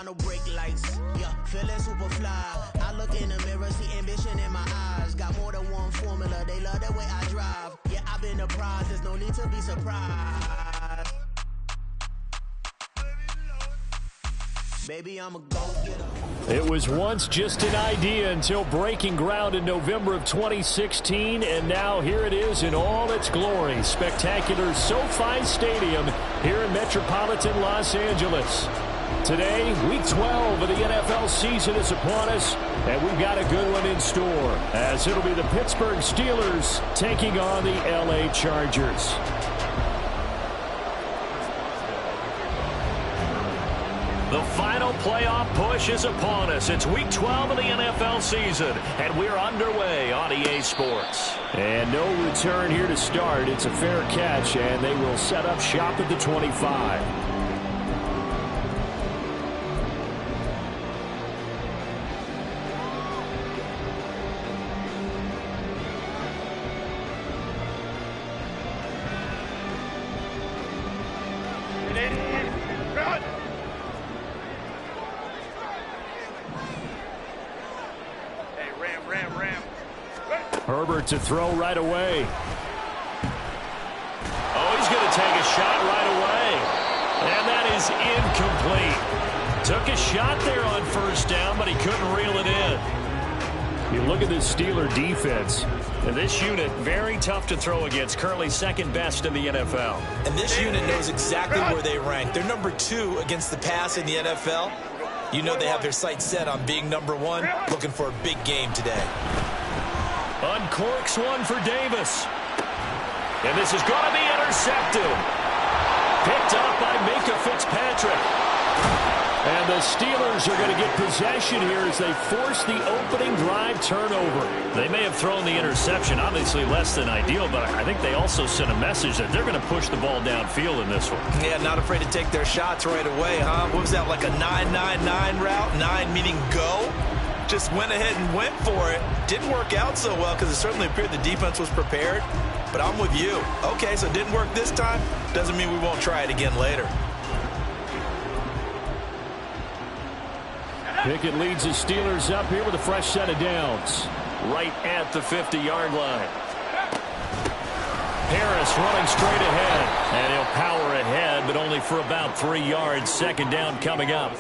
got no brake lights. Yeah, feeling super fly. I look in the mirror, see ambition in my eyes. Got more than one formula, they love the way I drive. Yeah, I've been the prize, there's no need to be surprised. Baby, I'm a go-getter. It was once just an idea until breaking ground in November of 2016, and now here it is in all its glory. Spectacular SoFi Stadium here in metropolitan Los Angeles. Today, Week 12 of the NFL season is upon us, and we've got a good one in store, as it'll be the Pittsburgh Steelers taking on the LA Chargers. The final playoff push is upon us. It's Week 12 of the NFL season, and we're underway on EA Sports. And no return here to start. It's a fair catch, and they will set up shop at the 25. Herbert to throw right away. Oh, he's going to take a shot right away. And that is incomplete. Took a shot there on first down, but he couldn't reel it in. You look at this Steeler defense. And this unit, very tough to throw against, currently second best in the NFL. And this unit knows exactly where they rank. They're number 2 against the pass in the NFL. You know they have their sights set on being number 1, looking for a big game today. Uncorks one for Davis. And this is going to be intercepted. Picked up by Minkah Fitzpatrick. And the Steelers are going to get possession here as they force the opening drive turnover. They may have thrown the interception, obviously less than ideal, but I think they also sent a message that they're going to push the ball downfield in this one. Yeah, not afraid to take their shots right away, huh? What was that, like a 9-9-9 route? 9 meaning go? Just went ahead and went for it. Didn't work out so well because it certainly appeared the defense was prepared. But I'm with you. Okay, so it didn't work this time. Doesn't mean we won't try it again later. Pickett leads the Steelers up here with a fresh set of downs. Right at the 50-yard line. Harris running straight ahead. And he'll power ahead, but only for about 3 yards. Second down coming up.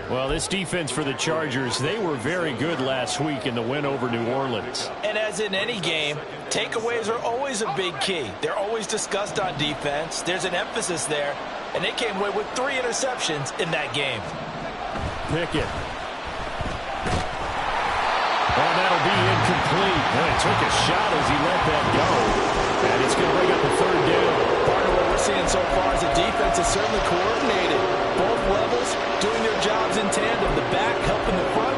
Well, this defense for the Chargers, they were very good last week in the win over New Orleans. And as in any game, takeaways are always a big key. They're always discussed on defense. There's an emphasis there. And they came away with 3 interceptions in that game. Pickett. Oh, that'll be incomplete. And it took a shot as he let that go. And it's going to bring up a third down. Part of what we're seeing so far is the defense is certainly coordinated. Both levels doing their jobs in tandem. The back helping the front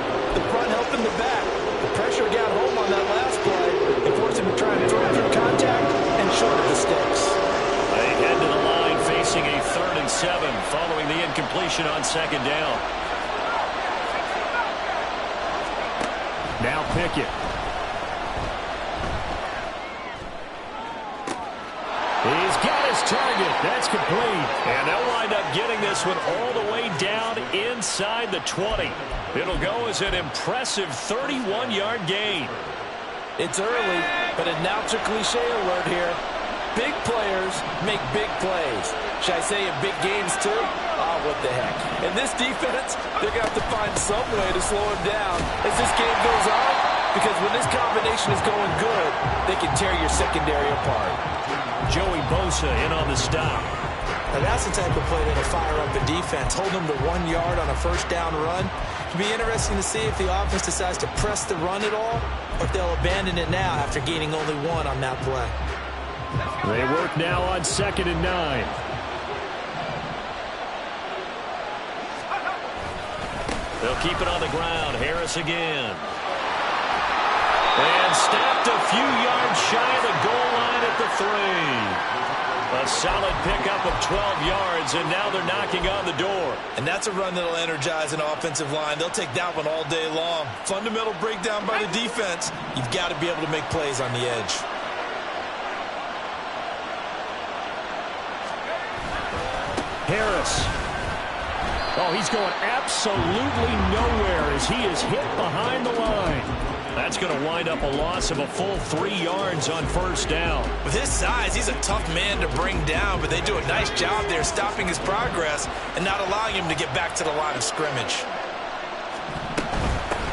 helping the back. The pressure got home on that last play and forced him to try and throw through contact and short of the sticks. They head to the line facing a 3rd and 7 following the incompletion on second down. Now Pickett. He's got his target. That's complete. And they'll wind up getting this one all the way down inside the 20. It'll go as an impressive 31-yard gain. It's early, but announcer cliche alert here. Big players make big plays. Should I say in big games too? Oh, what the heck. And this defense, they're going to have to find some way to slow him down as this game goes on, because when this combination is going good, they can tear your secondary apart. Joey Bosa in on the stop. Now that's the type of play that'll fire up a defense. Hold them to 1 yard on a first down run. It'll be interesting to see if the offense decides to press the run at all, or if they'll abandon it now after gaining only 1 on that play. They work now on 2nd and 9. They'll keep it on the ground. Harris again. And snapped a few yards shy of the goal line at the 3. A solid pickup of 12 yards, and now they're knocking on the door. And that's a run that'll energize an offensive line. They'll take that one all day long. Fundamental breakdown by the defense. You've got to be able to make plays on the edge. Harris. Oh, he's going absolutely nowhere as he is hit behind the line. That's going to wind up a loss of a full 3 yards on first down. With his size, he's a tough man to bring down, but they do a nice job there stopping his progress and not allowing him to get back to the line of scrimmage.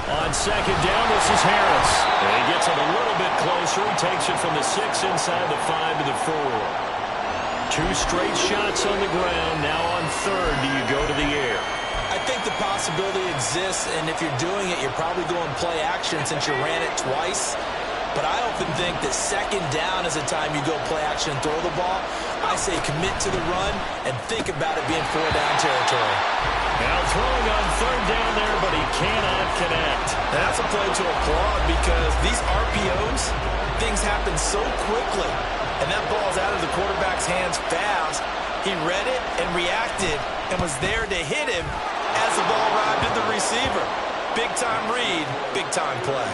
On second down, this is Harris. And he gets it a little bit closer. He takes it from the 6 inside the 5 to the 4. 2 straight shots on the ground. Now on third, do you go to the air? I think the possibility exists, and if you're doing it, you're probably going play action since you ran it twice. But I often think that second down is a time you go play action and throw the ball. I say commit to the run and think about it being 4-down territory. Now throwing on third down there, but he cannot connect. And that's a play to applaud because these RPOs, things happen so quickly. And that ball's out of the quarterback's hands fast. He read it and reacted and was there to hit him as the ball arrived at the receiver. Big-time read, big-time play.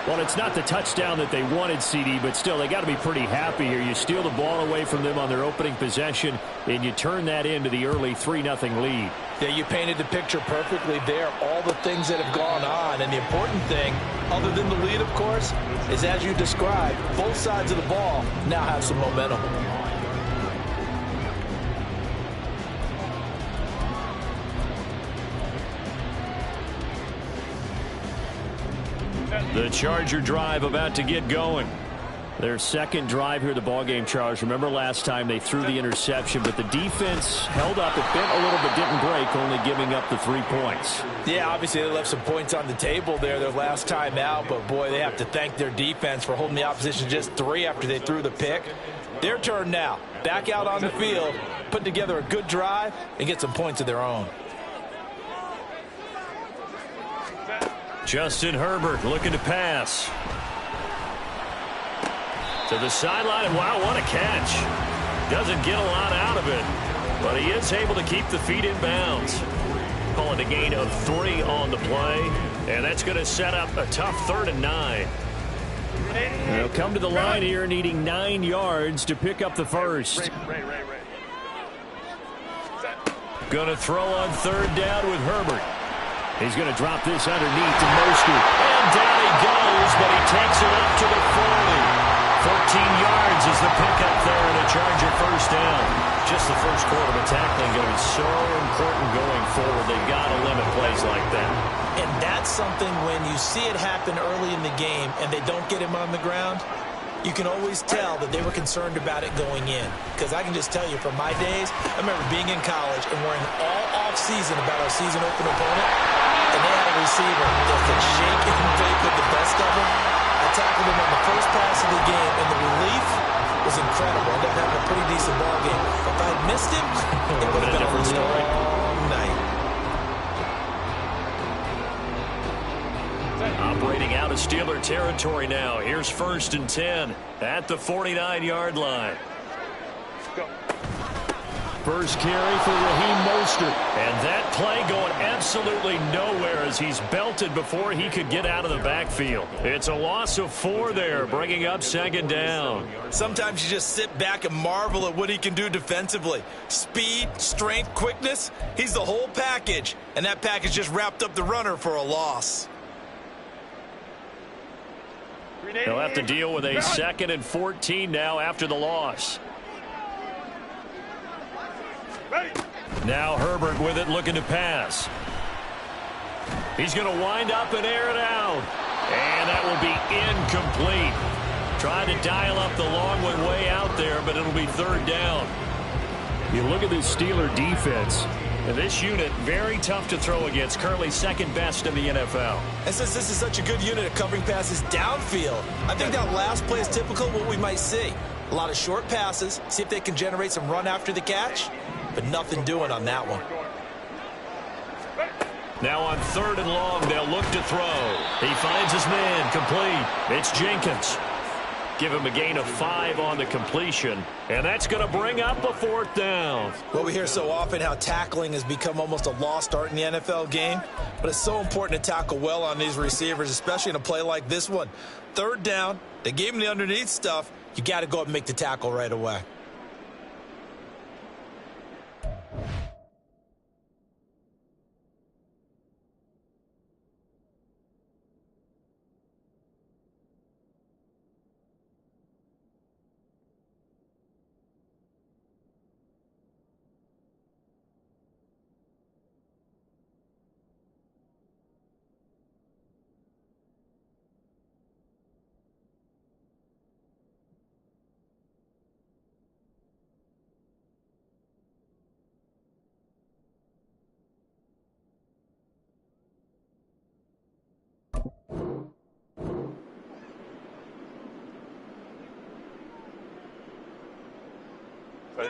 Well, it's not the touchdown that they wanted, CD, but still, they got to be pretty happy here. You steal the ball away from them on their opening possession, and you turn that into the early 3-0 lead. Yeah, you painted the picture perfectly there, all the things that have gone on. And the important thing, other than the lead, of course, is as you described, both sides of the ball now have some momentum. The Charger drive about to get going. Their second drive here of the ballgame, Charles. Remember last time they threw the interception, but the defense held up. It bent a little but didn't break, only giving up the 3 points. Yeah, obviously they left some points on the table there their last time out, but boy, they have to thank their defense for holding the opposition just 3 after they threw the pick. Their turn now. Back out on the field, put together a good drive, and get some points of their own. Justin Herbert looking to pass. To the sideline, and wow, what a catch. Doesn't get a lot out of it, but he is able to keep the feet in bounds. Calling a gain of 3 on the play, and that's going to set up a tough 3rd and 9. They'll come to the line here needing 9 yards to pick up the first. Going to throw on 3rd down with Herbert. He's going to drop this underneath to Mostert. And down he goes, but he takes it up to the 40. 14 yards is the pickup there and a Charger first down. Just the first quarter, but tackling going to be so important going forward. They've got to limit plays like that. And that's something when you see it happen early in the game and they don't get him on the ground, you can always tell that they were concerned about it going in. Because I can just tell you from my days, I remember being in college and worrying all off-season about our season open opponent, and they had a receiver that could shake and fake with the best of them. I tackled him on the first pass of the game, and the relief was incredible. I ended up having a pretty decent ball game. But if I had missed him, it would have been a different story. Long night. Operating out of Steeler territory now. Here's 1st and 10 at the 49-yard line. First carry for Raheem Mostert. And that play going absolutely nowhere as he's belted before he could get out of the backfield. It's a loss of 4 there, bringing up 2nd down. Sometimes you just sit back and marvel at what he can do defensively. Speed, strength, quickness, he's the whole package. And that package just wrapped up the runner for a loss. They'll have to deal with a 2nd and 14 now after the loss. Now Herbert with it, looking to pass. He's going to wind up and air it out. And that will be incomplete. Trying to dial up the long one way out there, but it'll be 3rd down. You look at this Steeler defense. And this unit, very tough to throw against. Currently 2nd best in the NFL. And since this is such a good unit of covering passes downfield, I think that last play is typical of what we might see. A lot of short passes, see if they can generate some run after the catch, but nothing doing on that one. Now on 3rd and long, they'll look to throw. He finds his man, complete. It's Jenkins. Give him a gain of 5 on the completion, and that's going to bring up a 4th down. Well, we hear so often how tackling has become almost a lost art in the NFL game, but it's so important to tackle well on these receivers, especially in a play like this one. 3rd down, they gave him the underneath stuff. You got to go up and make the tackle right away.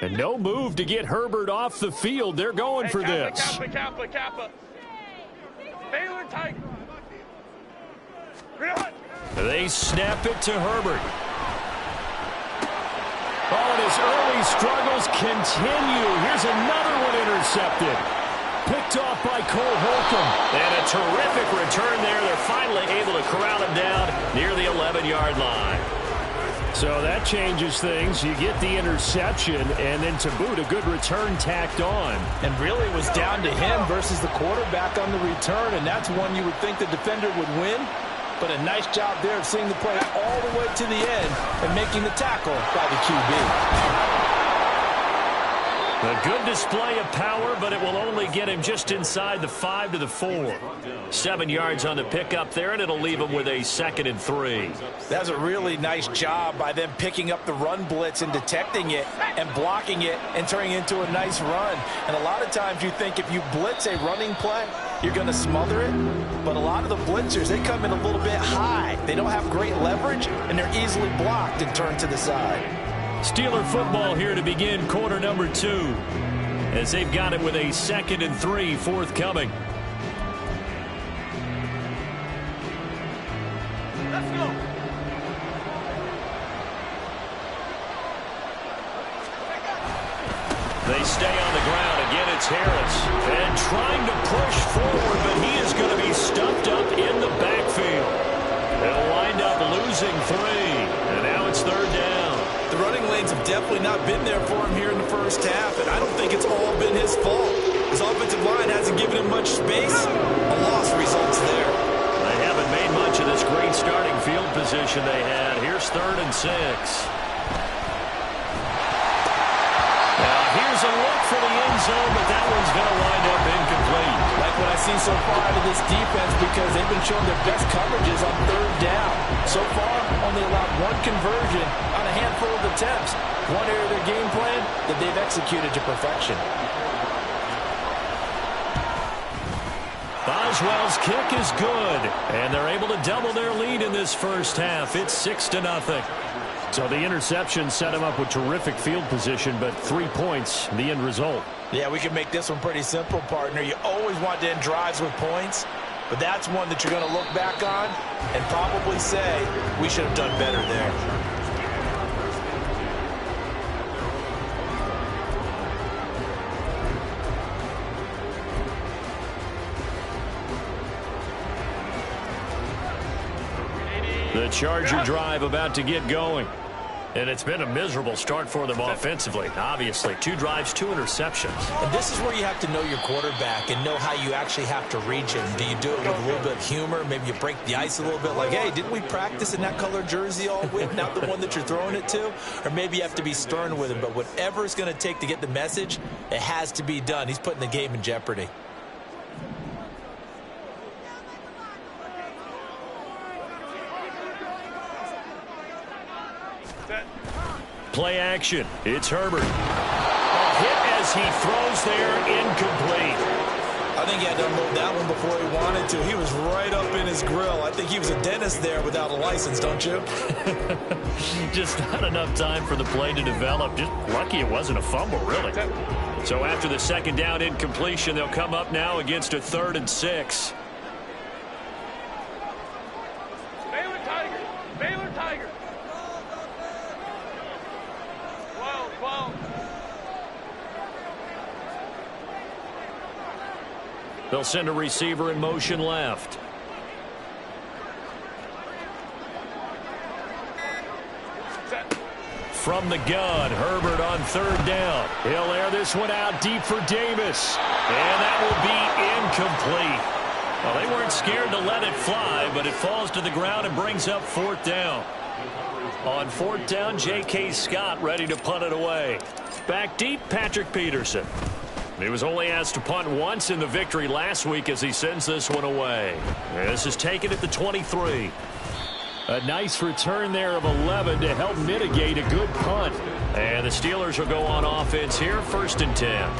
And no move to get Herbert off the field. They're going for this. Kappa. Baylor Tiger. They snap it to Herbert. Oh, and his early struggles continue. Here's another one intercepted. Picked off by Cole Holcomb. And a terrific return there. They're finally able to corral him down near the 11-yard line. So that changes things. You get the interception, and then to boot, a good return tacked on. And really it was down to him versus the quarterback on the return, and that's one you would think the defender would win. But a nice job there of seeing the play all the way to the end and making the tackle by the QB. A good display of power, but it will only get him just inside the 5 to the 4. 7 yards on the pickup there, and it'll leave him with a 2nd and 3. That's a really nice job by them picking up the run blitz and detecting it and blocking it and turning it into a nice run. And a lot of times you think if you blitz a running play, you're going to smother it. But a lot of the blitzers, they come in a little bit high. They don't have great leverage, and they're easily blocked and turned to the side. Steeler football here to begin quarter number 2, as they've got it with a 2nd and 3 forthcoming. Let's go. They stay on the ground. Again, it's Harris. And trying to push forward, but he is going to be stuffed up in the backfield. They'll wind up losing 3. And now it's 3rd down. The running lanes have definitely not been there for him here in the first half, and I don't think it's all been his fault. His offensive line hasn't given him much space. A loss results there. They haven't made much of this great starting field position they had. Here's 3rd and 6. Now here's a look for the end zone, but that one's going to wind up incomplete. Like what I see so far out of this defense, because they've been showing their best coverages on 3rd down. So far, only allowed 1 conversion on a handful of attempts. One area of their game plan that they've executed to perfection. Boswell's kick is good, and they're able to double their lead in this first half. It's 6-0. So the interception set him up with terrific field position, but 3 points, the end result. Yeah, we can make this one pretty simple, partner. You always want to end drives with points, but that's one that you're going to look back on and probably say, we should have done better there. The Charger drive about to get going. And it's been a miserable start for them offensively. Obviously, 2 drives, 2 interceptions. And this is where you have to know your quarterback and know how you actually have to reach him. Do you do it with a little bit of humor? Maybe you break the ice a little bit like, hey, didn't we practice in that color jersey all week? Not the one that you're throwing it to? Or maybe you have to be stern with him. But whatever it's going to take to get the message, it has to be done. He's putting the game in jeopardy. Play action. It's Herbert. A hit as he throws there, incomplete. I think he had to unload that one before he wanted to. He was right up in his grill. I think he was a dentist there without a license, don't you? Just not enough time for the play to develop. Just lucky it wasn't a fumble, really. So after the 2nd down incompletion, they'll come up now against a 3rd and 6. Baylor Tiger. Baylor Tiger. 12. They'll send a receiver in motion left. From the gun, Herbert on 3rd down. He'll air this one out deep for Davis. And that will be incomplete. Well, they weren't scared to let it fly, but it falls to the ground and brings up 4th down. On 4th down, J.K. Scott ready to punt it away. Back deep, Patrick Peterson. He was only asked to punt once in the victory last week as he sends this one away. This is taken at the 23. A nice return there of 11 to help mitigate a good punt. And the Steelers will go on offense here, 1st and 10.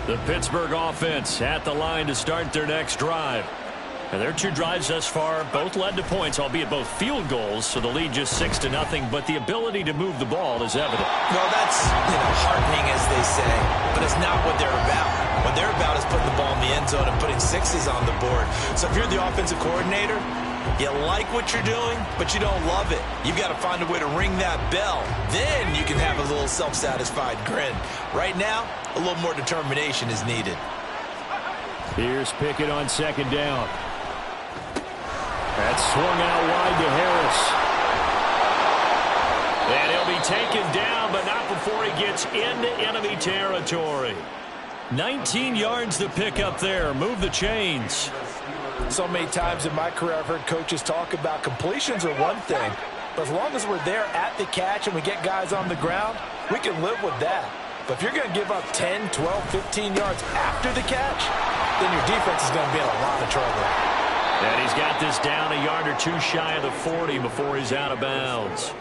The Pittsburgh offense at the line to start their next drive. And their two drives thus far both led to points, albeit both field goals, so the lead just 6-0, but the ability to move the ball is evident. Well, that's, heartening, as they say, but it's not what they're about. What they're about is putting the ball in the end zone and putting sixes on the board. So if you're the offensive coordinator, you like what you're doing, but you don't love it. You've got to find a way to ring that bell. Then you can have a little self-satisfied grin. Right now, a little more determination is needed. Here's Pickett on second down. That's swung out wide to Harris. And he'll be taken down, but not before he gets into enemy territory. 19 yards to pick up there. Move the chains. So many times in my career I've heard coaches talk about completions are one thing, but as long as we're there at the catch and we get guys on the ground, we can live with that. But if you're going to give up 10, 12, 15 yards after the catch, then your defense is going to be in a lot of trouble. And he's got this down a yard or two shy of the 40 before he's out of bounds.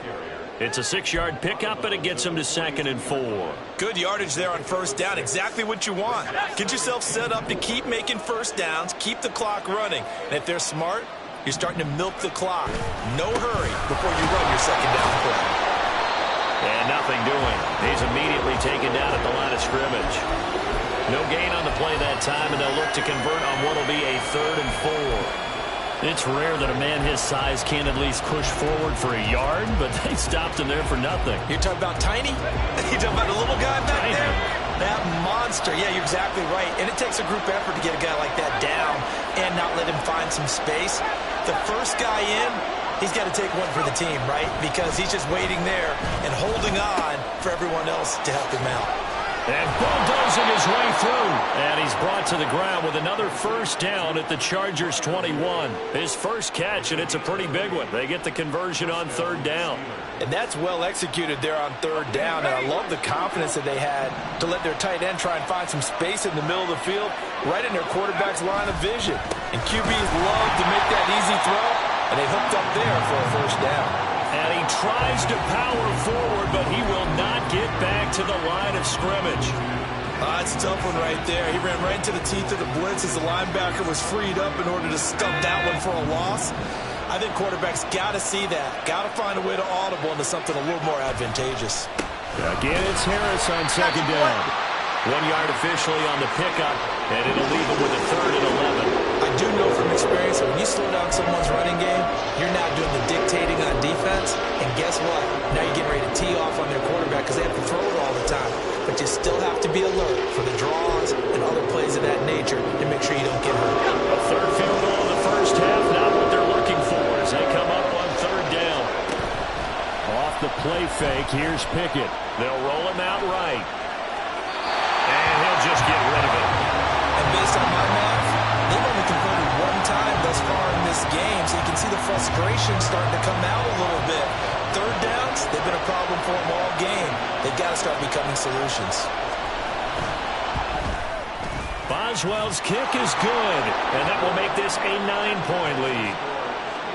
It's a 6-yard pickup, and it gets him to 2nd and 4. Good yardage there on first down. Exactly what you want. Get yourself set up to keep making first downs, keep the clock running. And if they're smart, you're starting to milk the clock. No hurry before you run your second down play. And nothing doing. He's immediately taken down at the line of scrimmage. No gain on the play that time, and they'll look to convert on what will be a 3rd and 4. It's rare that a man his size can't at least push forward for a yard, but they stopped him there for nothing. You're talking about tiny? You're talking about a little guy back there? That monster. Yeah, you're exactly right. And it takes a group effort to get a guy like that down and not let him find some space. The first guy in, he's got to take one for the team, right? Because he's just waiting there and holding on for everyone else to help him out. And bulldozing his way through. And he's brought to the ground with another first down at the Chargers 21. His first catch, and it's a pretty big one. They get the conversion on 3rd down. And that's well executed there on 3rd down. And I love the confidence that they had to let their tight end try and find some space in the middle of the field, right in their quarterback's line of vision. And QBs love to make that easy throw, and they hooked up there for a first down. And he tries to power forward, but he will not get back to the line of scrimmage. That's a tough one right there. He ran right into the teeth of the blitz as the linebacker was freed up in order to stump that one for a loss. I think quarterbacks got to see that. Got to find a way to audible into something a little more advantageous. Again, it's Harris on second down. 1 yard officially on the pickup, and it'll leave him with a 3rd and 11. I do know from experience that when you slow down someone's running game, you're now doing the dictating on defense, and guess what? Now you're getting ready to tee off on their quarterback because they have to throw it all the time. But you still have to be alert for the draws and other plays of that nature to make sure you don't get hurt. A 3rd field goal in the first half, not what they're looking for as they come up on 3rd down. Off the play fake, here's Pickett. They'll roll him out right. And he'll just get rid of it. And based on my math, they've only converted one time thus far in this game, so you can see the frustration starting to come out a little bit. 3rd downs, they've been a problem for them all game. They've got to start becoming solutions. Boswell's kick is good, and that will make this a 9-point lead.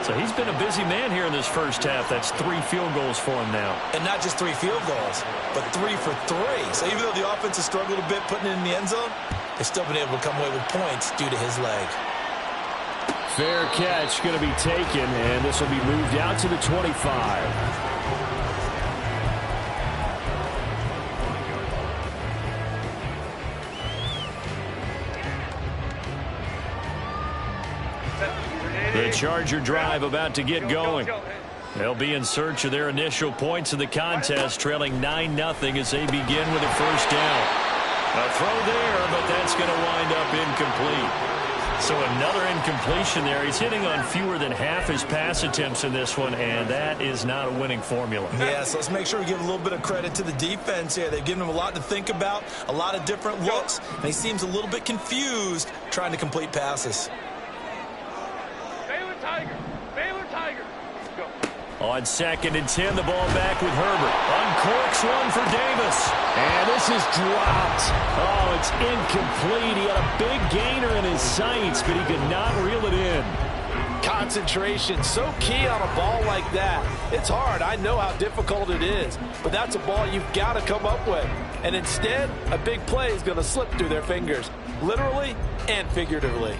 So he's been a busy man here in this first half. That's 3 field goals for him now. And not just 3 field goals, but 3 for 3. So even though the offense has struggled a bit putting it in the end zone, they've still been able to come away with points due to his leg. Fair catch going to be taken, and this will be moved out to the 25. The Charger drive about to get going. They'll be in search of their initial points in the contest, trailing 9-0 as they begin with a first down. A throw there, but that's going to wind up incomplete. So another incompletion there. He's hitting on fewer than half his pass attempts in this one, and that is not a winning formula. Yeah, so let's make sure we give a little bit of credit to the defense here. They've given him a lot to think about, a lot of different looks, and he seems a little bit confused trying to complete passes. Baylor Tiger. Go. On 2nd and 10, the ball back with Herbert. Uncorks one for Davis. And this is dropped. Oh, it's incomplete. He had a big gainer in his sights, but he could not reel it in. concentration, so key on a ball like that. It's hard. I know how difficult it is, but that's a ball you've got to come up with. And instead, a big play is going to slip through their fingers, literally and figuratively.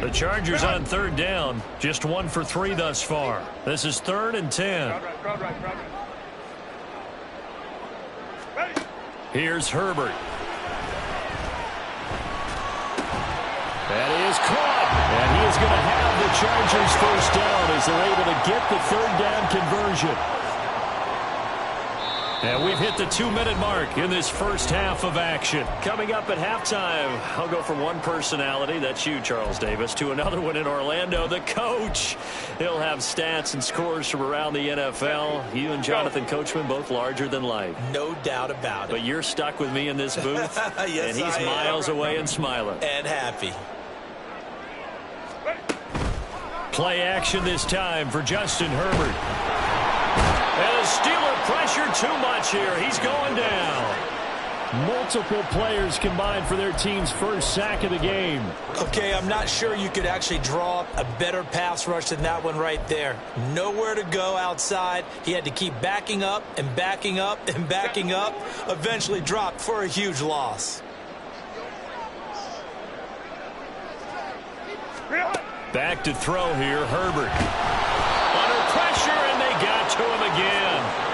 The Chargers on third down, just 1 for 3 thus far. This is 3rd and 10. Here's Herbert. That is caught. And he is going to have the Chargers first down as they're able to get the 3rd down conversion. And we've hit the 2-minute mark in this first half of action. Coming up at halftime, I'll go from one personality, that's you, Charles Davis, to another one in Orlando, the coach. He'll have stats and scores from around the NFL. You and Jonathan Coachman, both larger than life. No doubt about it. But you're stuck with me in this booth, yes, and he's miles away and smiling. And happy. Play action this time for Justin Herbert. And the Steeler pressure too much here. He's going down. Multiple players combined for their team's first sack of the game. Okay, I'm not sure you could actually draw up a better pass rush than that one right there. Nowhere to go outside. He had to keep backing up and backing up and backing up. Eventually dropped for a huge loss. Back to throw here, Herbert. Under pressure, and they got to him again.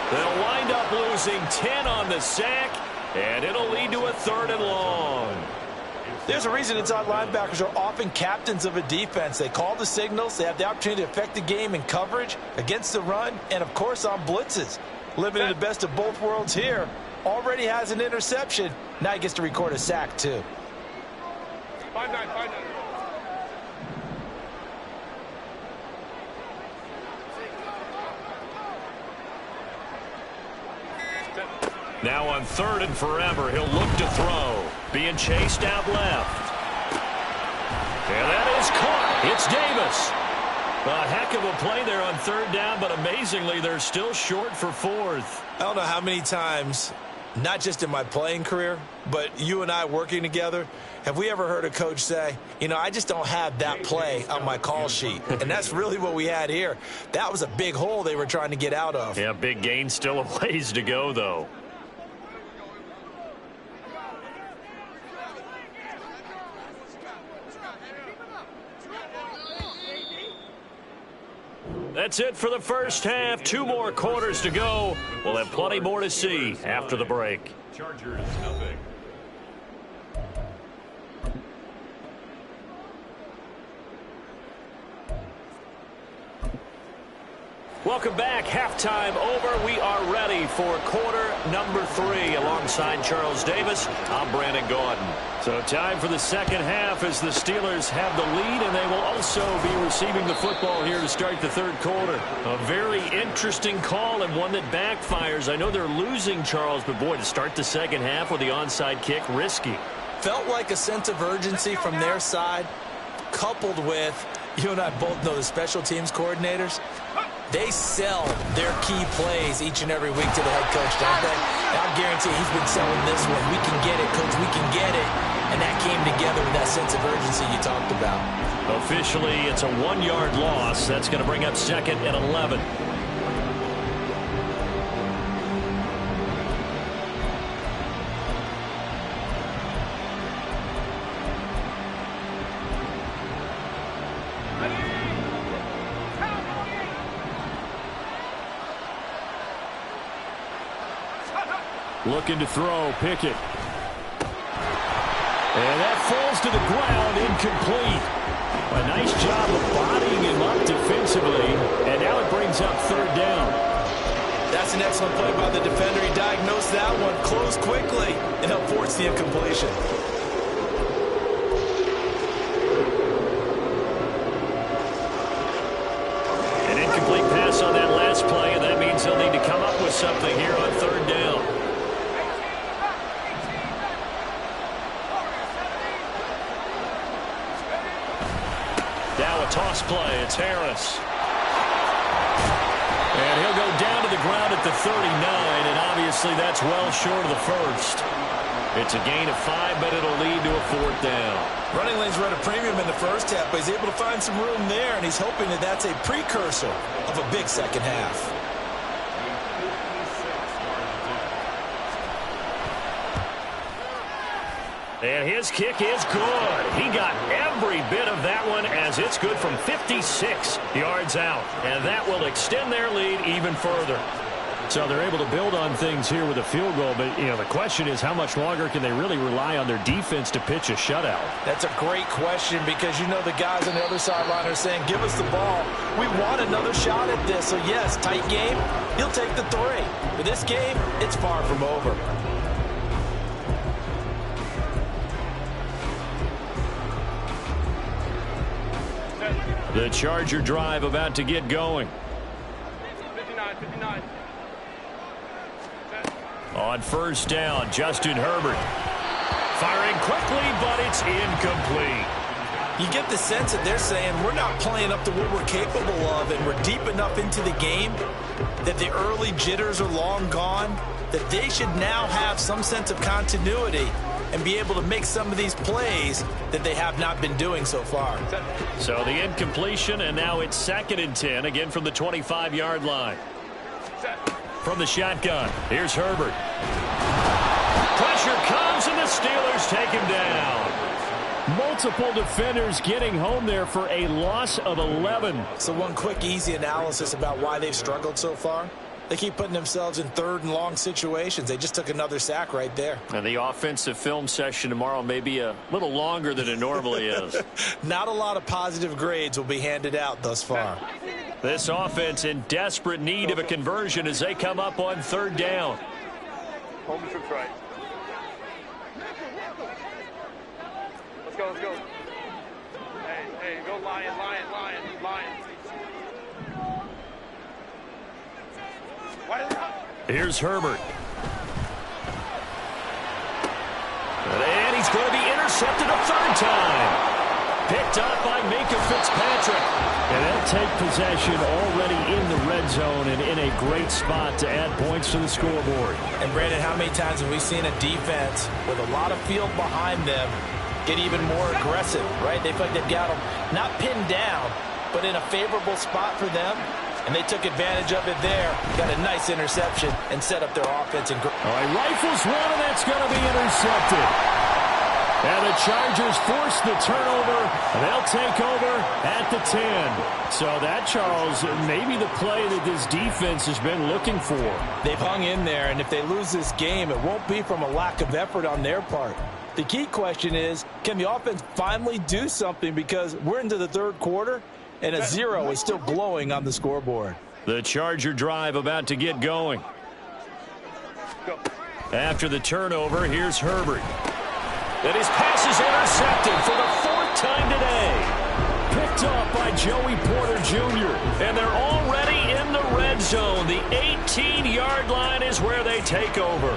They'll wind up losing 10 on the sack, and it'll lead to a 3rd and long. There's a reason inside linebackers are often captains of a defense. They call the signals. They have the opportunity to affect the game in coverage, against the run, and, of course, on blitzes. Living in the best of both worlds here. Already has an interception. Now he gets to record a sack, too. 5-9, 5-9. Now on 3rd and forever, he'll look to throw. Being chased out left. And that is caught. It's Davis. A heck of a play there on 3rd down, but amazingly, they're still short for 4th. I don't know how many times, not just in my playing career, but you and I working together, have we ever heard a coach say, you know, I just don't have that play on my call sheet. And that's really what we had here. That was a big hole they were trying to get out of. Yeah, big gain, still a ways to go, though. That's it for the first half. 2 more quarters to go. We'll have plenty more to see after the break. Chargers, nothing. Welcome back. Halftime over. We are ready for quarter number 3. Alongside Charles Davis, I'm Brandon Gaudin. So time for the second half as the Steelers have the lead, and they will also be receiving the football here to start the 3rd quarter. A very interesting call and one that backfires. I know they're losing, Charles, but boy, to start the second half with the onside kick, risky. Felt like a sense of urgency from their side, coupled with, you and I both know the special teams coordinators. They sell their key plays each and every week to the head coach, don't they? And I guarantee he's been selling this one. We can get it, coach. We can get it. And that came together with that sense of urgency you talked about. Officially, it's a 1-yard loss. That's going to bring up 2nd and 11. Looking to throw, Pickett. And that falls to the ground, incomplete. A nice job of bodying him up defensively, and now it brings up 3rd down. That's an excellent play by the defender. He diagnosed that one, closed quickly, and helped force the incompletion. An incomplete pass on that last play, and that means they'll need to come up with something here on 3rd down. Toss play, it's Harris. And he'll go down to the ground at the 39, and obviously that's well short of the first. It's a gain of 5, but it'll lead to a 4th down. Running lanes were at a premium in the first half, but he's able to find some room there, and he's hoping that that's a precursor of a big second half. And his kick is good. He got every bit of that one as it's good from 56 yards out. And that will extend their lead even further. So they're able to build on things here with a field goal. But, the question is how much longer can they really rely on their defense to pitch a shutout? That's a great question because, the guys on the other sideline are saying, give us the ball. We want another shot at this. So, yes, tight game. He'll take the 3. But this game, it's far from over. The Charger drive about to get going. 59. On first down, Justin Herbert. Firing quickly, but it's incomplete. You get the sense that they're saying we're not playing up to what we're capable of, and we're deep enough into the game that the early jitters are long gone, that they should now have some sense of continuity and be able to make some of these plays that they have not been doing so far. So the incompletion, and now it's 2nd and 10, again from the 25-yard line. From the shotgun, here's Herbert. Pressure comes, and the Steelers take him down. Multiple defenders getting home there for a loss of 11. So one quick, easy analysis about why they've struggled so far. They keep putting themselves in 3rd and long situations. They just took another sack right there. And the offensive film session tomorrow may be a little longer than it normally is. Not a lot of positive grades will be handed out thus far. This offense in desperate need of a conversion as they come up on 3rd down. Home is right. Let's go. Hey, go Lion. Here's Herbert. And he's going to be intercepted a 3rd time. Picked up by Minkah Fitzpatrick. And they'll take possession already in the red zone and in a great spot to add points to the scoreboard. And, Brandon, how many times have we seen a defense with a lot of field behind them get even more aggressive, right? They feel like they've got them not pinned down, but in a favorable spot for them. And they took advantage of it there. Got a nice interception and set up their offense. And all right, rifles one, and that's going to be intercepted. And the Chargers force the turnover, and they'll take over at the 10. So that, Charles, maybe the play that this defense has been looking for. They've hung in there, and if they lose this game, it won't be from a lack of effort on their part. The key question is, can the offense finally do something? Because we're into the 3rd quarter, and a 0 is still glowing on the scoreboard. The Charger drive about to get going. After the turnover, here's Herbert. And his pass is intercepted for the 4th time today. Picked up by Joey Porter Jr. And they're already in the red zone. The 18-yard line is where they take over.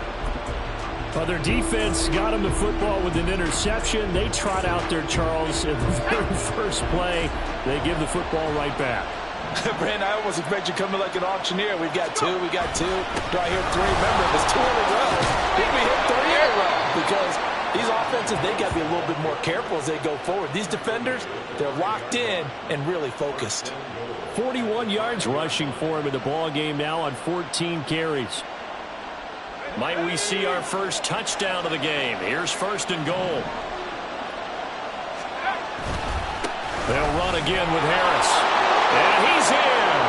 Well, their defense got him the football with an interception. They trot out there, Charles, in the very first play. They give the football right back. Brandon, I almost expect you coming like an auctioneer. We've got 2. Do I hear 3? Remember, it was 2 in a row. If we hit 3 in a row, because these offenses, they got to be a little bit more careful as they go forward. These defenders, they're locked in and really focused. 41 yards rushing for him in the ball game now on 14 carries. Might we see our first touchdown of the game? Here's 1st and goal. They'll run again with Harris. And he's in.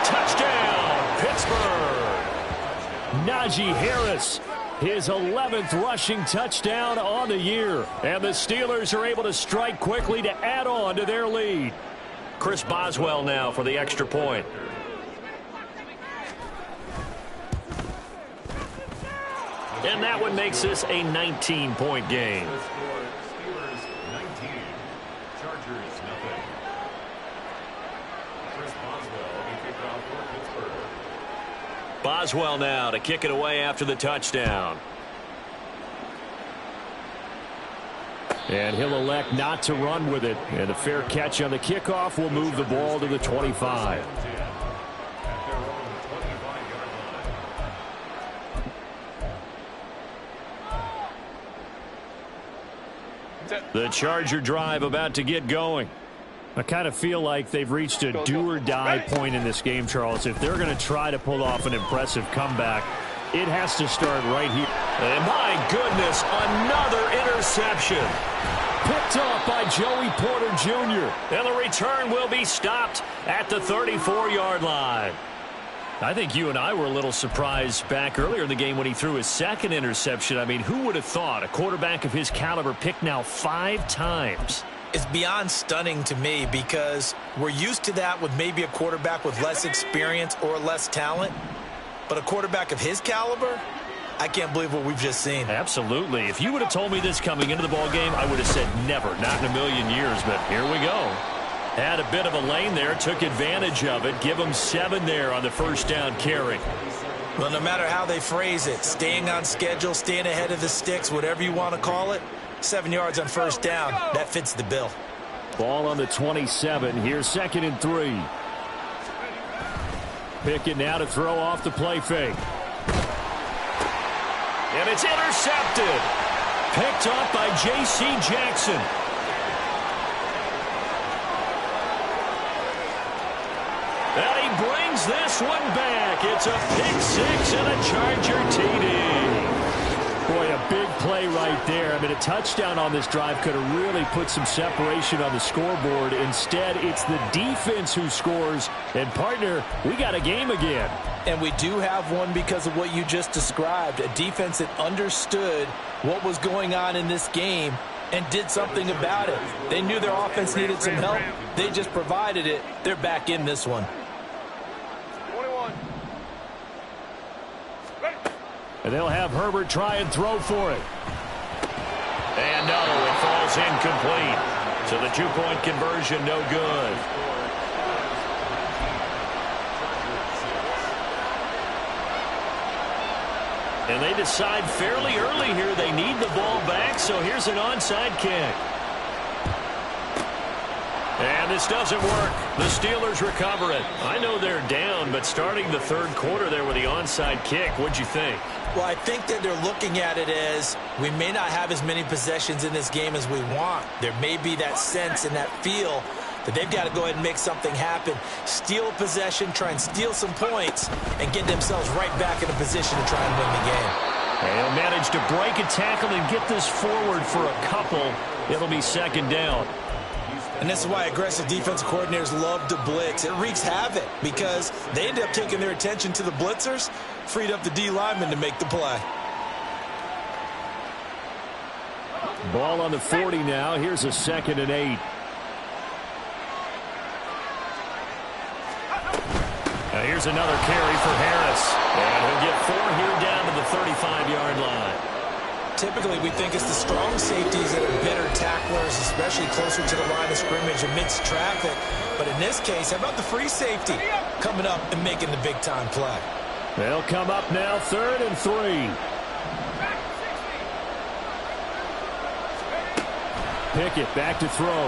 Touchdown, Pittsburgh. Najee Harris, his 11th rushing touchdown on the year. And the Steelers are able to strike quickly to add on to their lead. Chris Boswell now for the extra point. And that one makes this a 19-point game. Steelers 19, Chargers nothing. Chris Boswell will be kicked off for Pittsburgh. Boswell now to kick it away after the touchdown. And he'll elect not to run with it. And a fair catch on the kickoff will move the ball to the 25. The Charger drive about to get going. I kind of feel like they've reached a do-or-die point in this game, Charles. If they're going to try to pull off an impressive comeback, it has to start right here. And my goodness, another interception. Picked off by Joey Porter Jr. And the return will be stopped at the 34-yard line. I think you and I were a little surprised back earlier in the game when he threw his second interception. I mean, who would have thought a quarterback of his caliber picked now 5 times? It's beyond stunning to me because we're used to that with maybe a quarterback with less experience or less talent. But a quarterback of his caliber, I can't believe what we've just seen. Absolutely. If you would have told me this coming into the ballgame, I would have said never, not in a million years. But here we go. Had a bit of a lane there, took advantage of it. Give them 7 there on the first down carry. Well, no matter how they phrase it, staying on schedule, staying ahead of the sticks, whatever you want to call it, 7 yards on first down, that fits the bill. Ball on the 27. Here's 2nd and 3. Pickett now to throw off the play fake. And it's intercepted. Picked off by J.C. Jackson. And he brings this one back. It's a pick 6 and a Charger TD. Boy, a big play right there. I mean, a touchdown on this drive could have really put some separation on the scoreboard. Instead, it's the defense who scores. And, partner, we got a game again. And we do have one because of what you just described, a defense that understood what was going on in this game and did something about it. They knew their offense needed some help. They just provided it. They're back in this one. 21. And they'll have Herbert try and throw for it. And no, it falls incomplete. So the 2-point conversion, no good. And they decide fairly early here they need the ball back, so here's an onside kick. And this doesn't work. The Steelers recover it. I know they're down, but starting the third quarter there with the onside kick, what'd you think? Well, I think that they're looking at it as we may not have as many possessions in this game as we want. There may be that sense and that feel that they've got to go ahead and make something happen. Steal a possession, try and steal some points, and get themselves right back in a position to try and win the game. And he'll manage to break a tackle and get this forward for a couple. It'll be 2nd down. And this is why aggressive defensive coordinators love to blitz. It wreaks havoc because they end up taking their attention to the blitzers, freed up the D lineman to make the play. Ball on the 40 now. Here's a 2nd and 8. Now here's another carry for Harris. And he'll get 4 here down to the 35-yard line. Typically, we think it's the strong safeties that are better tacklers, especially closer to the line of scrimmage amidst traffic. But in this case, how about the free safety coming up and making the big-time play? They'll come up now 3rd and 3. Pickett back to throw.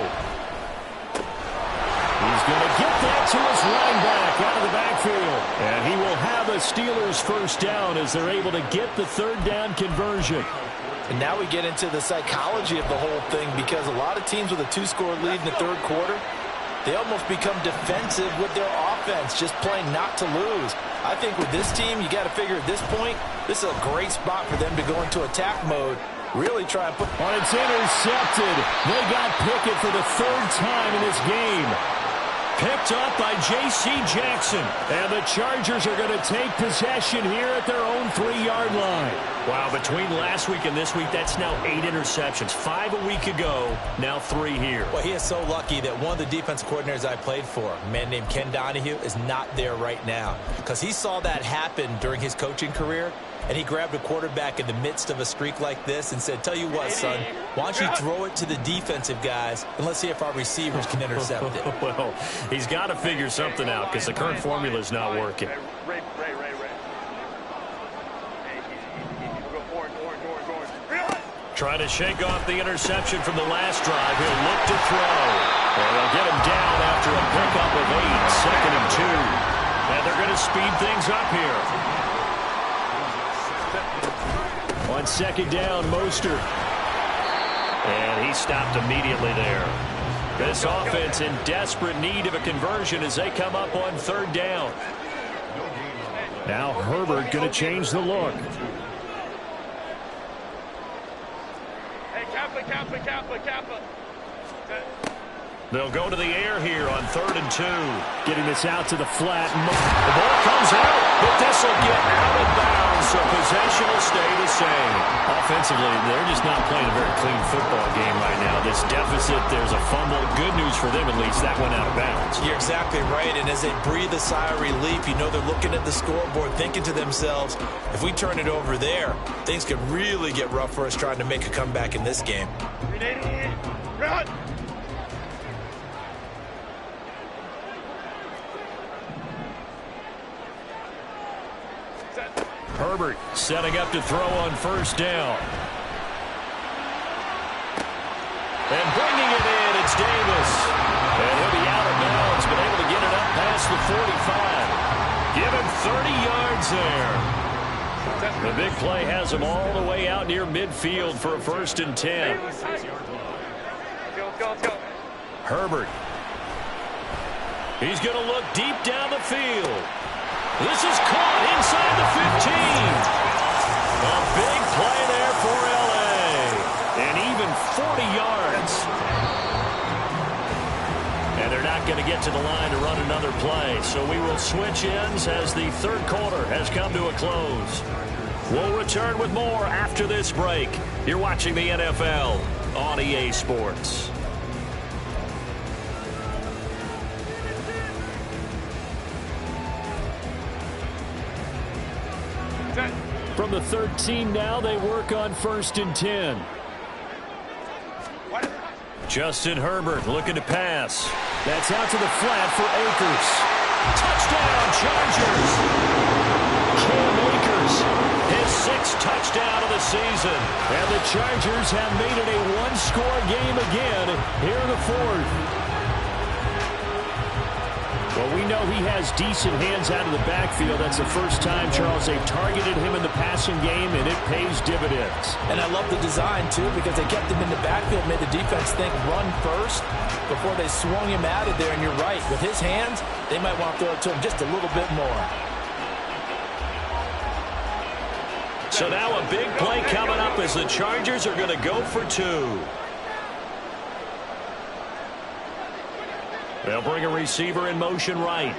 He's going to get that to his running back out of the backfield. And he will have a Steelers first down as they're able to get the 3rd down conversion. And now we get into the psychology of the whole thing because a lot of teams with a 2-score lead in the third quarter, they almost become defensive with their offense, just playing not to lose. I think with this team, you got to figure at this point, this is a great spot for them to go into attack mode. Really try and put... Oh, it's intercepted. They got Pickett for the 3rd time in this game. Picked up by J.C. Jackson. And the Chargers are going to take possession here at their own 3-yard line. Wow, between last week and this week, that's now 8 interceptions. 5 a week ago, now 3 here. Well, he is so lucky that one of the defense coordinators I played for, a man named Ken Donahue, is not there right now. Because he saw that happen during his coaching career, and he grabbed a quarterback in the midst of a streak like this and said, tell you what, son, why don't you throw it to the defensive guys, and let's see if our receivers can intercept it. Well, he's got to figure something out because the current formula is not working. Ray. Trying to shake off the interception from the last drive. He'll look to throw. And they'll get him down after a pickup of 8, 2nd and 2. And they're going to speed things up here. On 2nd down, Mostert. And he stopped immediately there. This offense in desperate need of a conversion as they come up on 3rd down. Now Herbert going to change the look. Hey, Kappa. They'll go to the air here on 3rd and 2. Getting this out to the flat. The ball comes out, but this will get out of bounds, so possession will stay the same. Offensively, they're just not playing a very clean football game right now. This deficit, there's a fumble. Good news for them, at least. That went out of bounds. You're exactly right, and as they breathe a sigh of relief, you know they're looking at the scoreboard, thinking to themselves, if we turn it over there, things could really get rough for us trying to make a comeback in this game. Run! Herbert setting up to throw on 1st down. And bringing it in, it's Davis. And he'll be out of bounds, but able to get it up past the 45. Give him 30 yards there. The big play has him all the way out near midfield for a 1st and 10. Let's go. Herbert. He's going to look deep down the field. This is caught inside the 15. A big play there for L.A. And even 40 yards. And they're not going to get to the line to run another play. So we will switch ends as the 3rd quarter has come to a close. We'll return with more after this break. You're watching the NFL on EA Sports. From the 13 now, they work on 1st and 10. Justin Herbert looking to pass. That's out to the flat for Akers. Touchdown, Chargers! Cam Akers, his 6th touchdown of the season. And the Chargers have made it a 1-score game again here in the 4th. Well, we know he has decent hands out of the backfield. That's the first time, Charles, they've targeted him in the passing game, and it pays dividends. And I love the design, too, because they kept him in the backfield, made the defense think run first before they swung him out of there. And you're right, with his hands, they might want to throw it to him just a little bit more. So now a big play coming up as the Chargers are going to go for 2. They'll bring a receiver in motion right.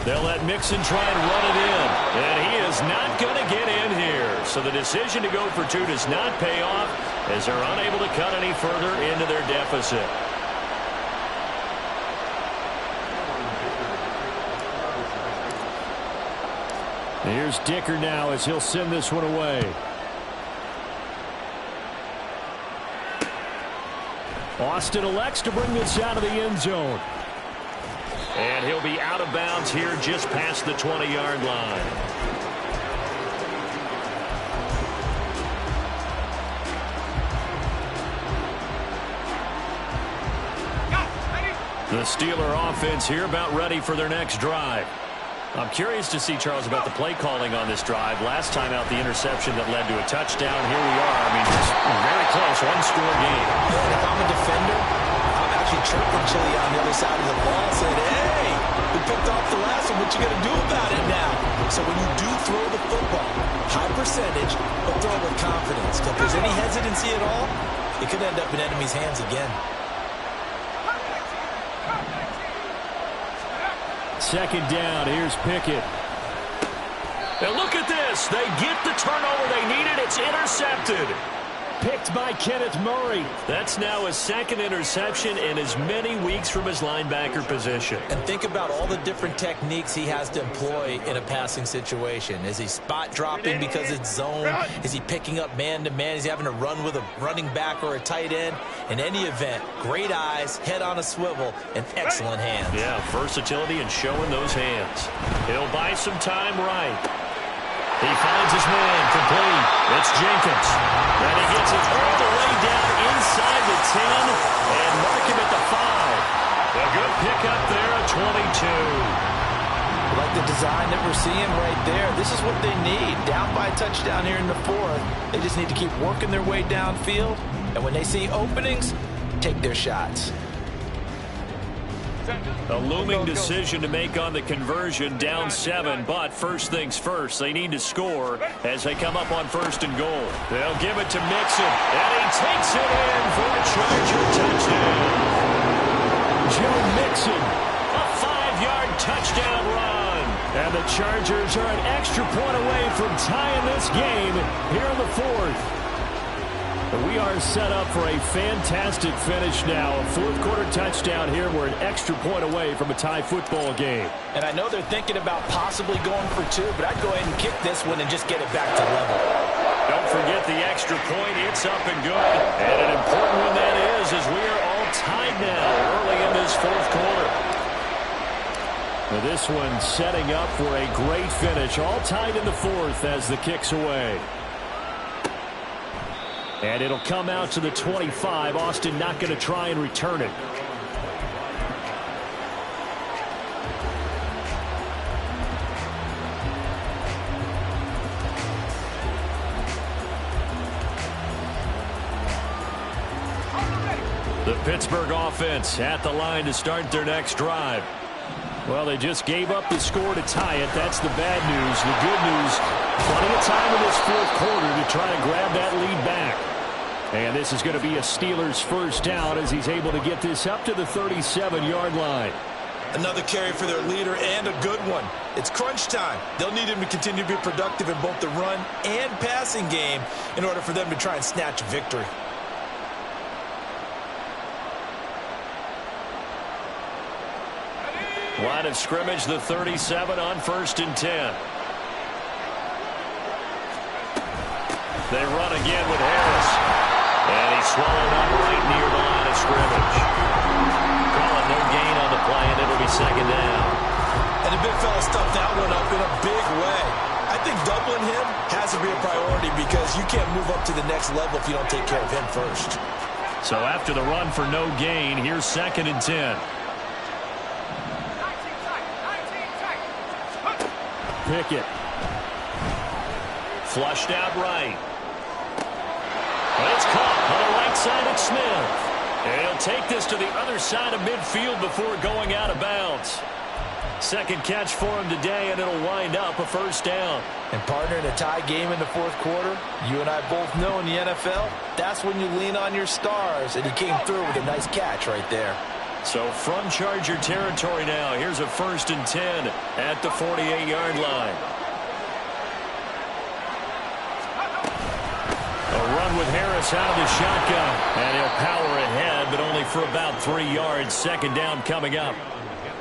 They'll let Mixon try and run it in. And he is not going to get in here. So the decision to go for 2 does not pay off as they're unable to cut any further into their deficit. Here's Dicker now as he'll send this one away. Austin elects to bring this out of the end zone. And he'll be out of bounds here just past the 20-yard line. The Steeler offense here about ready for their next drive. I'm curious to see, Charles, about the play calling on this drive. Last time out, the interception that led to a touchdown. Here we are. I mean, just very close, 1-score game. And if I'm a defender, I'm actually chirping Chili on the other side of the ball, saying, hey, we picked off the last one. What you going to do about it now? So when you do throw the football, high percentage, but throw it with confidence. If there's any hesitancy at all, it could end up in enemy's hands again. 2nd down. Here's Pickett. And look at this. They get the turnover they needed. It's intercepted. Picked by Kenneth Murray. That's now his 2nd interception in as many weeks from his linebacker position. And think about all the different techniques he has to employ in a passing situation. Is he spot dropping because it's zone? Is he picking up man-to-man? Is he having to run with a running back or a tight end? In any event, great eyes, head on a swivel, and excellent hands. Yeah, versatility and showing those hands. He'll buy some time right. He finds his man complete. It's Jenkins. And he gets it all the way down inside the 10 and mark him at the 5. A good pickup there at 22. Like the design that we're seeing right there. This is just what they need. Down by a touchdown here in the fourth. They just need to keep working their way downfield. And when they see openings, take their shots. A looming decision to make on the conversion, down 7, but first things first, they need to score as they come up on 1st and goal. They'll give it to Mixon, and he takes it in for a Charger touchdown. Joe Mixon, a 5-yard touchdown run. And the Chargers are an extra point away from tying this game here in the fourth. We are set up for a fantastic finish now. A fourth-quarter touchdown here. We're an extra point away from a tie football game. And I know they're thinking about possibly going for 2, but I'd go ahead and kick this one and just get it back to level. Don't forget the extra point. It's up and good. And an important one that is, as we are all tied now early in this fourth quarter. Now this one setting up for a great finish. All tied in the fourth as the kick's away. And it'll come out to the 25. Austin not going to try and return it. The Pittsburgh offense at the line to start their next drive. Well, they just gave up the score to tie it. That's the bad news. The good news, plenty of time in this fourth quarter to try and grab that lead back. And this is going to be a Steelers first down as he's able to get this up to the 37-yard line. Another carry for their leader and a good one. It's crunch time. They'll need him to continue to be productive in both the run and passing game in order for them to try and snatch a victory. Line of scrimmage, the 37 on 1st and 10. They run again with Harris. And he's swallowed up right near the line of scrimmage. Calling no gain on the play, and it'll be 2nd down. And the big fella stuffed that one up in a big way. I think doubling him has to be a priority because you can't move up to the next level if you don't take care of him first. So after the run for no gain, here's 2nd and 10. Pickett. Flushed out right. It's caught on the right side of Smith. And he'll take this to the other side of midfield before going out of bounds. Second catch for him today, and it'll wind up a first down. And partner, in a tie game in the fourth quarter, you and I both know in the NFL, that's when you lean on your stars, and he came through with a nice catch right there. So from Charger territory now, here's a 1st and 10 at the 48-yard line. A run with Harris out of the shotgun. And he'll power ahead, but only for about 3 yards. 2nd down coming up.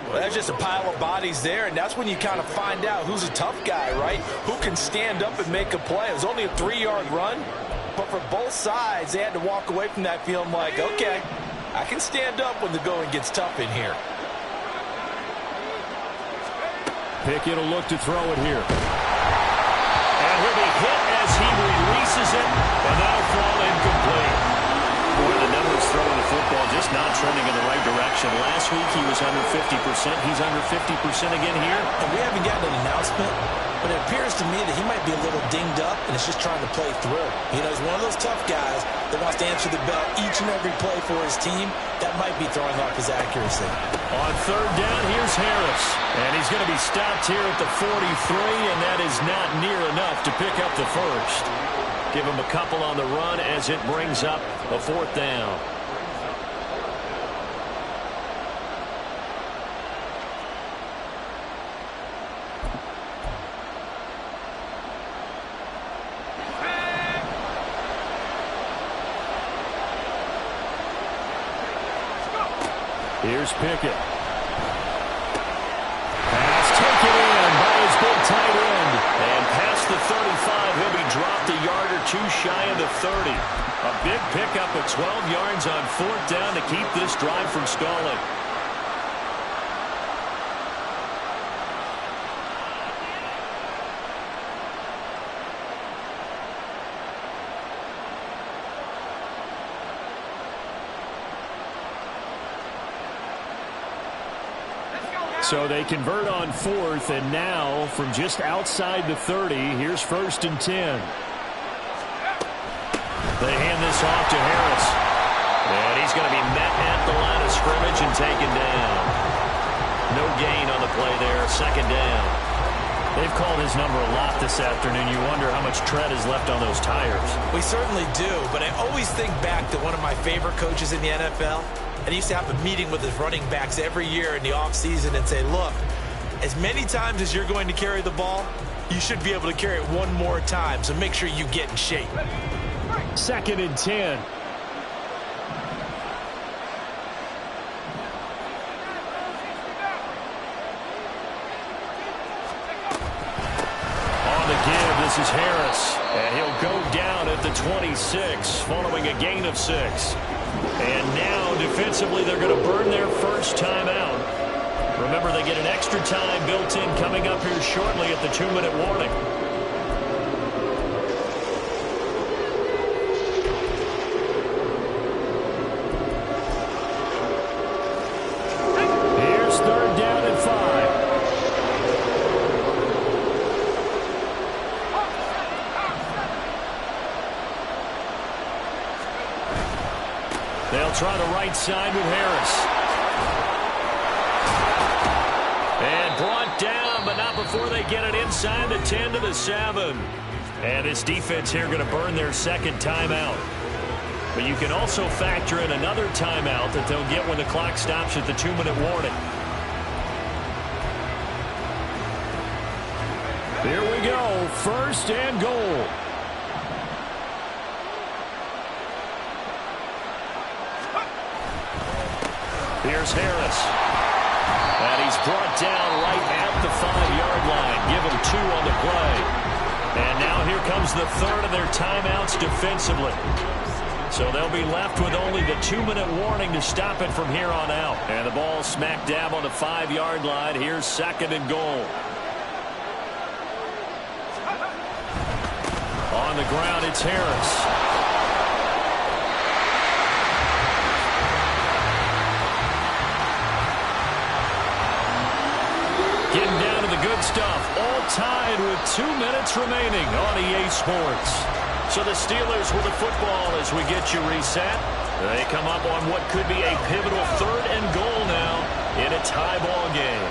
Well, that's just a pile of bodies there, and that's when you kind of find out who's a tough guy, right? Who can stand up and make a play. It was only a 3-yard run, but for both sides, they had to walk away from that feeling like, okay, I can stand up when the going gets tough in here. Pickett will look to throw it here. And he'll be hit as he releases it, and that'll fall incomplete. Boy, the numbers throwing the football just not trending in the right direction. Last week he was under 50%. He's under 50% again here. And we haven't gotten an announcement, but it appears to me that he might be a little dinged up and is just trying to play through. You know, he's one of those tough guys that wants to answer the bell each and every play for his team. That might be throwing off his accuracy. On 3rd down, here's Harris. And he's going to be stopped here at the 43, and that is not near enough to pick up the first. Give him a couple on the run as it brings up a 4th down. Here's Pickett. Pass taken in by his big tight end. And past the 35, he'll be dropped a yard or two shy of the 30. A big pickup of 12 yards on 4th down to keep this drive from stalling. So they convert on 4th, and now from just outside the 30, here's 1st and 10. They hand this off to Harris. And he's going to be met at the line of scrimmage and taken down. No gain on the play there, 2nd down. They've called his number a lot this afternoon. You wonder how much tread is left on those tires. We certainly do, but I always think back to one of my favorite coaches in the NFL. And he used to have a meeting with his running backs every year in the offseason and say, look, as many times as you're going to carry the ball, you should be able to carry it one more time, so make sure you get in shape. 2nd and 10. On the give, this is Harris. And he'll go down at the 26, following a gain of 6. And now, defensively, they're going to burn their first timeout. Remember, they get an extra time built in coming up here shortly at the 2-minute warning. Here's 3rd down and 5. They'll try the right side with Harris. And brought down, but not before they get it inside the 10 to the 7. And this defense here going to burn their 2nd timeout. But you can also factor in another timeout that they'll get when the clock stops at the 2-minute warning. Here we go, 1st and goal. Here's Harris. And he's brought down right at the 5-yard line. Give him 2 on the play. And now here comes the 3rd of their timeouts defensively. So they'll be left with only the 2-minute warning to stop it from here on out. And the ball smack dab on the 5-yard line. Here's 2nd and goal. On the ground, it's Harris. Getting down to the good stuff. All tied with 2 minutes remaining on EA Sports. So the Steelers with the football as we get you reset. They come up on what could be a pivotal 3rd and goal now in a tie ball game.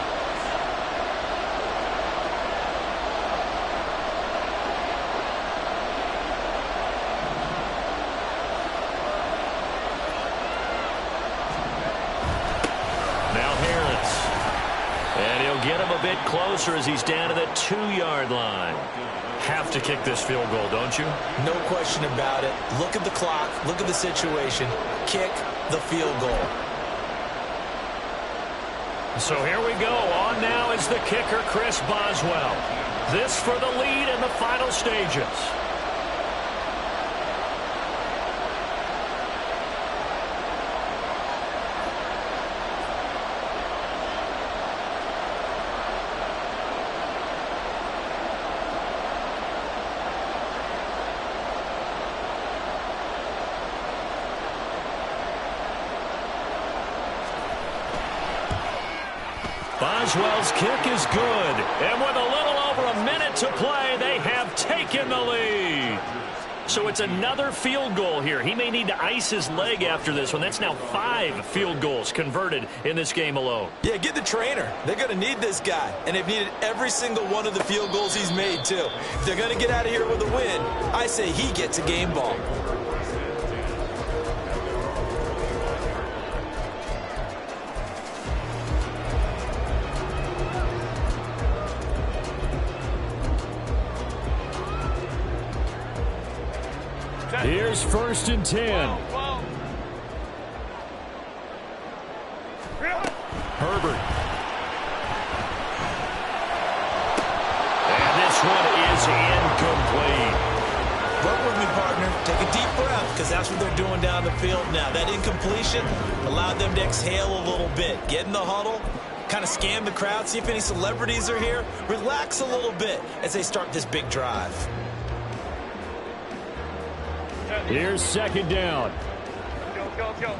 Now Harris. And he'll get him a bit closer as he's down to the 2-yard line. Have to kick this field goal, don't you? No question about it. Look at the clock. Look at the situation. Kick the field goal. So here we go. On now is the kicker, Chris Boswell. This for the lead in the final stages. Boswell's kick is good. And with a little over a minute to play, they have taken the lead. So it's another field goal here. He may need to ice his leg after this one. That's now 5 field goals converted in this game alone. Yeah, get the trainer. They're going to need this guy. And they've needed every single one of the field goals he's made, too. If they're going to get out of here with a win, I say he gets a game ball. Here's 1st and 10. Herbert. And this one is incomplete. Work with me, partner. Take a deep breath, because that's what they're doing down the field now. That incompletion allowed them to exhale a little bit. Get in the huddle, kind of scan the crowd, see if any celebrities are here. Relax a little bit as they start this big drive. Here's 2nd down. Go.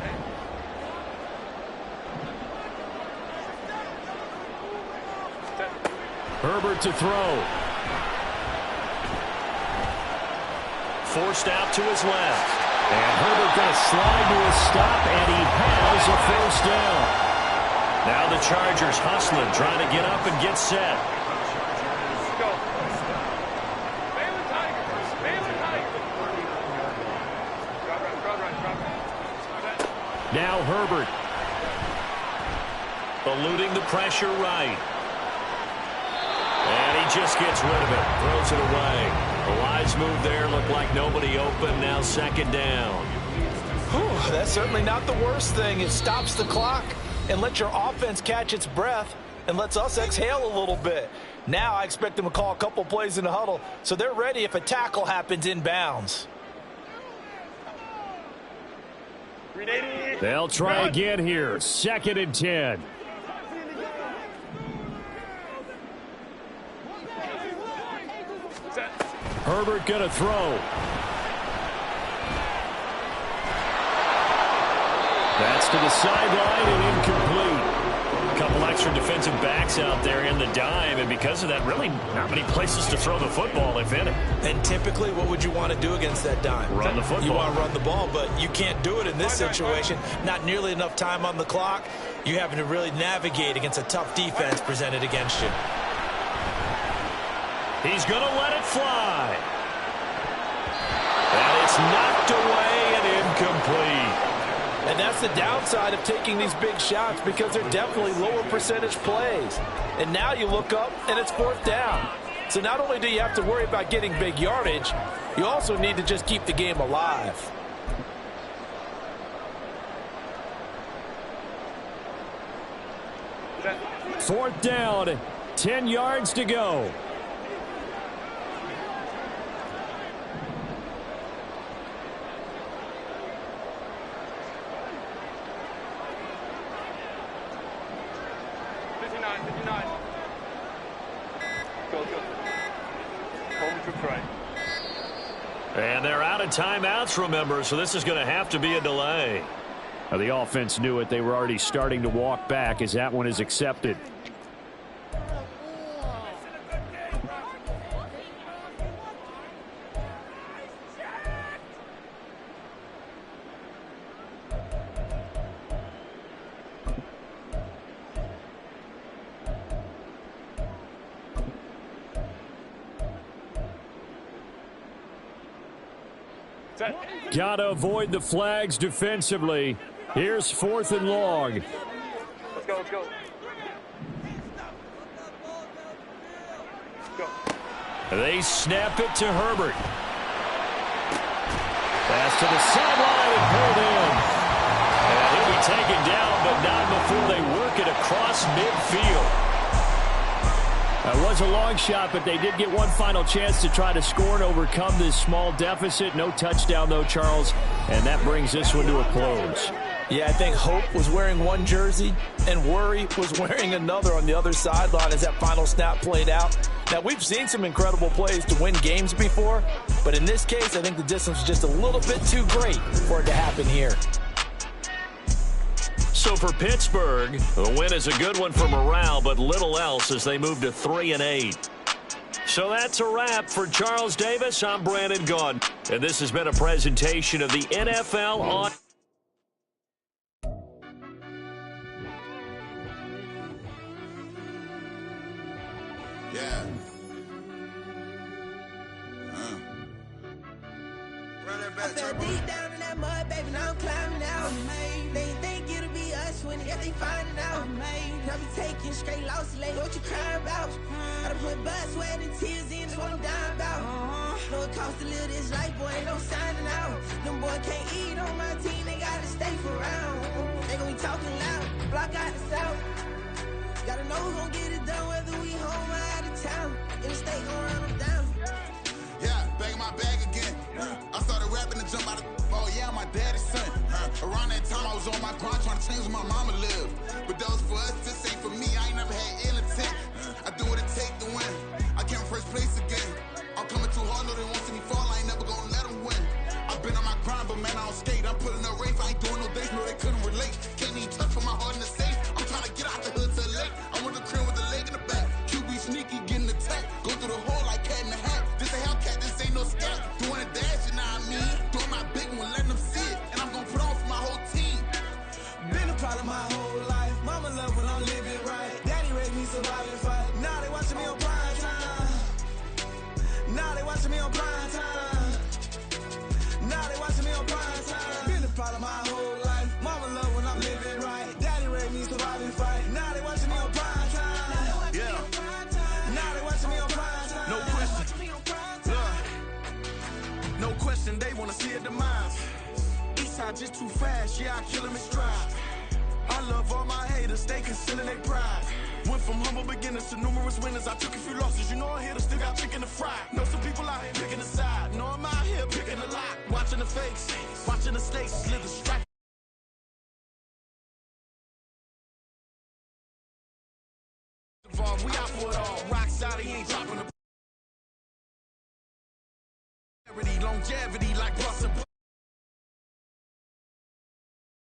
Herbert to throw. Forced out to his left. And Herbert going to slide to a stop, and he has a first down. Now the Chargers hustling, trying to get up and get set. Now Herbert. Eluding the pressure right. And he just gets rid of it. Throws it away. A wise move there. Looked like nobody open. Now second down. Whew, that's certainly not the worst thing. It stops the clock and lets your offense catch its breath and lets us exhale a little bit. Now I expect them to call a couple plays in the huddle so they're ready if a tackle happens inbounds. They'll try again here. 2nd and 10. Herbert going to throw. That's to the sideline and incomplete. A couple extra defensive backs out there in the dime, and because of that, really not many places to throw the football, if any. And typically, what would you want to do against that dime? Run the football. You want to run the ball, but you can't do it in this situation. Not nearly enough time on the clock. You're having to really navigate against a tough defense presented against you. He's going to let it fly. And it's knocked away and incomplete. And that's the downside of taking these big shots because they're definitely lower percentage plays. And now you look up and it's 4th down. So not only do you have to worry about getting big yardage, you also need to just keep the game alive. Fourth down, 10 yards to go. And they're out of timeouts, remember, so this is going to have to be a delay. Now, the offense knew it. They were already starting to walk back as that one is accepted. Got to avoid the flags defensively. Here's 4th and long. Let's go, let's go. Let's go. They snap it to Herbert. Pass to the sideline and pulled in. And he'll be taken down, but not before they work it across midfield. It was a long shot, but they did get one final chance to try to score and overcome this small deficit. No touchdown, though, Charles, and that brings this one to a close. Yeah, I think Hope was wearing one jersey and Worry was wearing another on the other sideline as that final snap played out. Now, we've seen some incredible plays to win games before, but in this case, I think the distance was just a little bit too great for it to happen here. So for Pittsburgh, the win is a good one for morale, but little else as they move to 3-8. So that's a wrap for Charles Davis. I'm Brandon Gaudin, and this has been a presentation of the NFL on. Yeah. Running back, I fell deep down in that mud, baby, now I'm climbing out. They think it'll be us when they find it out. I be taking straight losses, like what you crying about? I done put blood, sweat, and tears in, that's what I'm dying about. Know it costs to live this life, boy, ain't no signing out. Them boy can't eat on my team, they gotta stay for round. They gon' be talking loud, block out the south. Gotta know who's gon' get it done, whether we home or out of town. In the state gon' run them down. Yeah, back in my bag again. I started rapping to jump out of. Oh yeah, my daddy's son. Around that time I was on my grind trying to change where my mama lived. But that was for us, this ain't for me. I ain't never had ill intent. I do what it take to win. I came first place again. I'm coming too hard, no they won't see me fall. I ain't never gonna let them win. I've been on my grind, but man I don't skate. I'm putting up race, I ain't doing no days, no they couldn't relate. Can't even touch for my heart in the safe. I'm trying to get out the hood to the lake. I want the crib with the leg in the back. QB sneaky, get ride just too fast, yeah, I kill him in stride. I love all my haters, they concealing their pride. Went from humble beginners to numerous winners. I took a few losses, you know I hit her, still got chicken to fry. Know some people out here picking a side, know I'm out here picking a lot. Watching the fakes, watching the stakes, slither strike. We out for it all, rock solid, he ain't dropping the longevity like Russell.